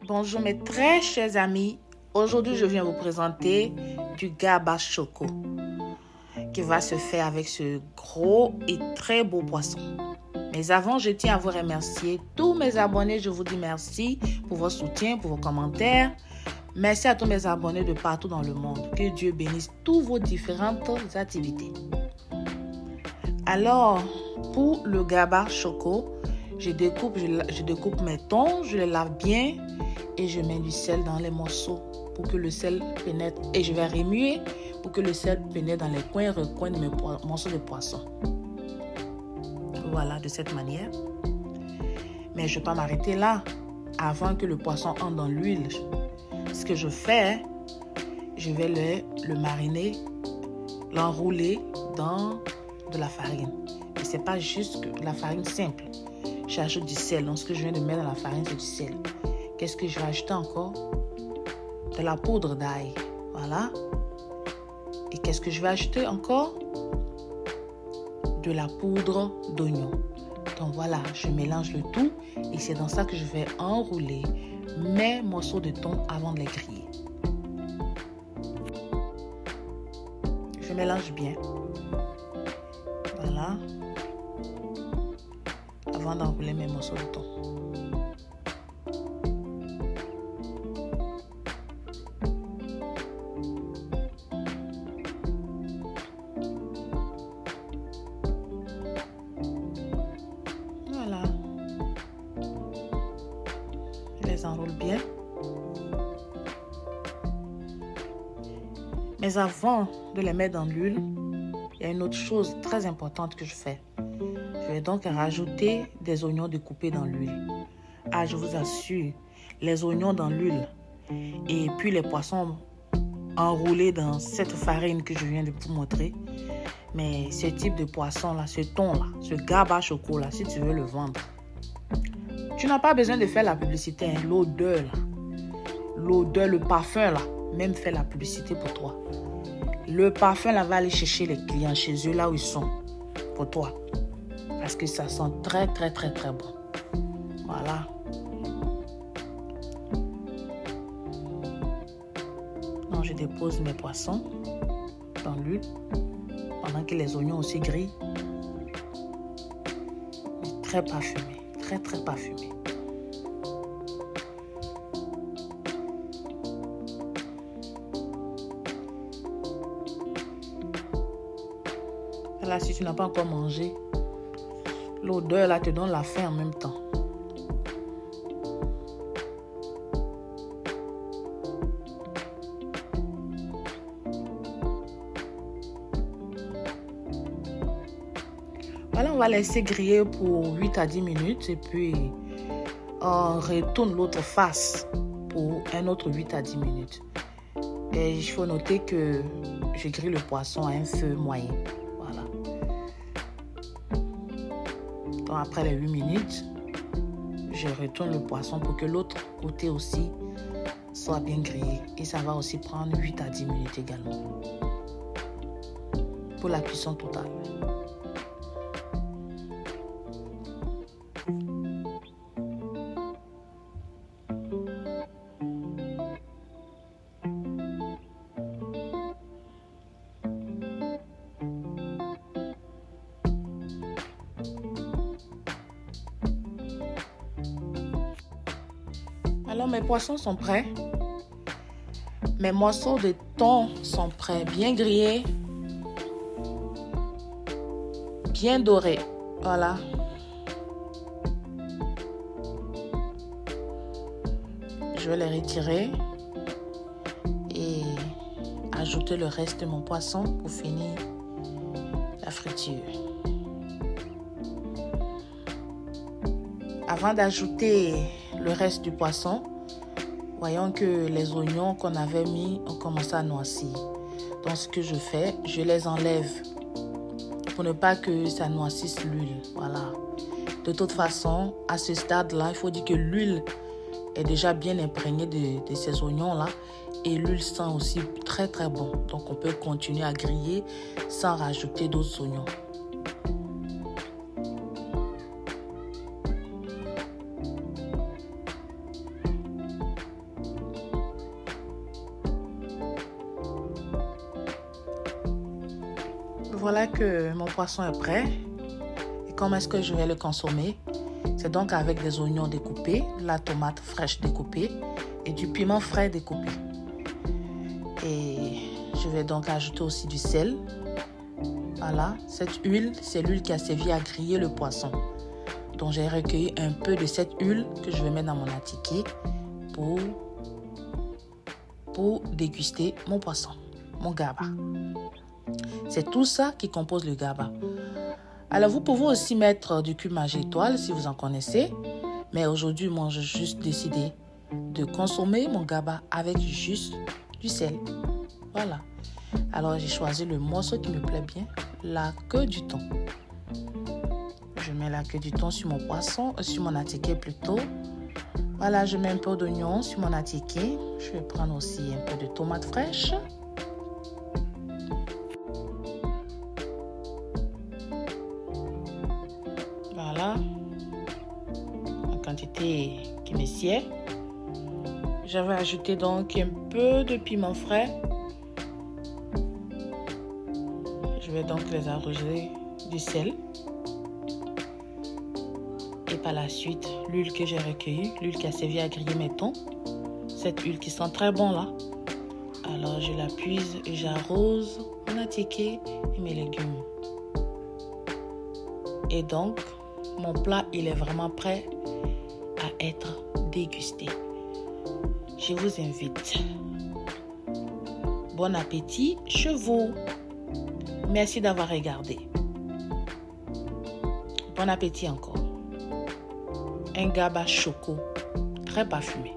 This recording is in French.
Bonjour mes très chers amis, aujourd'hui je viens vous présenter du gaba choco qui va se faire avec ce gros et très beau poisson. Mais avant, je tiens à vous remercier tous mes abonnés, je vous dis merci pour votre soutien, pour vos commentaires. Merci à tous mes abonnés de partout dans le monde, que Dieu bénisse toutes vos différentes activités. Alors, pour le gaba choco, je découpe mes thons, je les lave bien et je mets du sel dans les morceaux pour que le sel pénètre. Et je vais remuer pour que le sel pénètre dans les recoins de mes morceaux de poisson. Voilà, de cette manière. Mais je ne vais pas m'arrêter là. Avant que le poisson entre dans l'huile, ce que je fais, je vais le mariner, l'enrouler dans de la farine. Et ce n'est pas juste que la farine simple. J'ajoute du sel. Donc, ce que je viens de mettre dans la farine, c'est du sel. Qu'est-ce que je vais ajouter encore? De la poudre d'ail. Voilà. Et qu'est-ce que je vais ajouter encore? De la poudre d'oignon. Donc voilà, je mélange le tout et c'est dans ça que je vais enrouler mes morceaux de thon avant de les griller. Je mélange bien. Voilà. Avant d'enrouler mes morceaux de thon. Voilà. Je les enroule bien. Mais avant de les mettre dans l'huile, il y a une autre chose très importante que je fais. Je vais donc rajouter des oignons découpés dans l'huile. Ah, je vous assure, les oignons dans l'huile et puis les poissons enroulés dans cette farine que je viens de vous montrer. Mais ce type de poisson-là, ce thon-là, ce gaba choco-là, si tu veux le vendre, tu n'as pas besoin de faire la publicité. Hein. L'odeur, le parfum, là, même fait la publicité pour toi. Le parfum, là, va aller chercher les clients chez eux, là où ils sont, pour toi. Parce que ça sent très, très, très, très bon. Voilà. Donc, je dépose mes poissons dans l'huile pendant que les oignons aussi grillent. Très parfumé, très, très parfumé. Là, si tu n'as pas encore mangé, l'odeur là te donne la faim en même temps. Voilà, on va laisser griller pour 8 à 10 minutes et puis on retourne l'autre face pour un autre 8 à 10 minutes. Et il faut noter que je grille le poisson à un feu moyen. Voilà. Donc après les 8 minutes, je retourne le poisson pour que l'autre côté aussi soit bien grillé. Et ça va aussi prendre 8 à 10 minutes également. Pour la cuisson totale. Alors mes poissons sont prêts. Mes morceaux de thon sont prêts, bien grillés, bien dorés. Voilà. Je vais les retirer et ajouter le reste de mon poisson pour finir la friture. Avant d'ajouter le reste du poisson, voyons que les oignons qu'on avait mis ont commencé à noircir. Donc ce que je fais, je les enlève pour ne pas que ça noircisse l'huile. Voilà. De toute façon, à ce stade-là, il faut dire que l'huile est déjà bien imprégnée de ces oignons-là et l'huile sent aussi très très bon. Donc on peut continuer à griller sans rajouter d'autres oignons. voilà que mon poisson est prêt. Et comment est-ce que je vais le consommer? C'est donc avec des oignons découpés, de la tomate fraîche découpée et du piment frais découpé. Et je vais donc ajouter aussi du sel. Voilà, cette huile, c'est l'huile qui a servi à griller le poisson. Donc j'ai recueilli un peu de cette huile que je vais mettre dans mon attiqué pour déguster mon poisson, mon gaba. C'est tout ça qui compose le gaba. Alors vous pouvez aussi mettre du cumin étoile si vous en connaissez. Mais aujourd'hui, moi, j'ai juste décidé de consommer mon gaba avec juste du sel. Voilà. Alors j'ai choisi le morceau qui me plaît bien, la queue du thon. Je mets la queue du thon sur mon poisson, sur mon attiqué plutôt. Voilà, je mets un peu d'oignon sur mon attiqué. Je vais prendre aussi un peu de tomate fraîche. Voilà, en quantité qui me sied. Je vais ajouter donc un peu de piment frais. Je vais donc les arroser du sel. Et par la suite, l'huile que j'ai recueillie, l'huile qui a servi à griller mes thons. Cette huile qui sent très bon là. Alors je la puise et j'arrose mon attiqué et mes légumes. Et donc, mon plat, il est vraiment prêt à être dégusté. Je vous invite. Bon appétit chez vous. Merci d'avoir regardé. Bon appétit encore. Un gaba choco, très parfumé.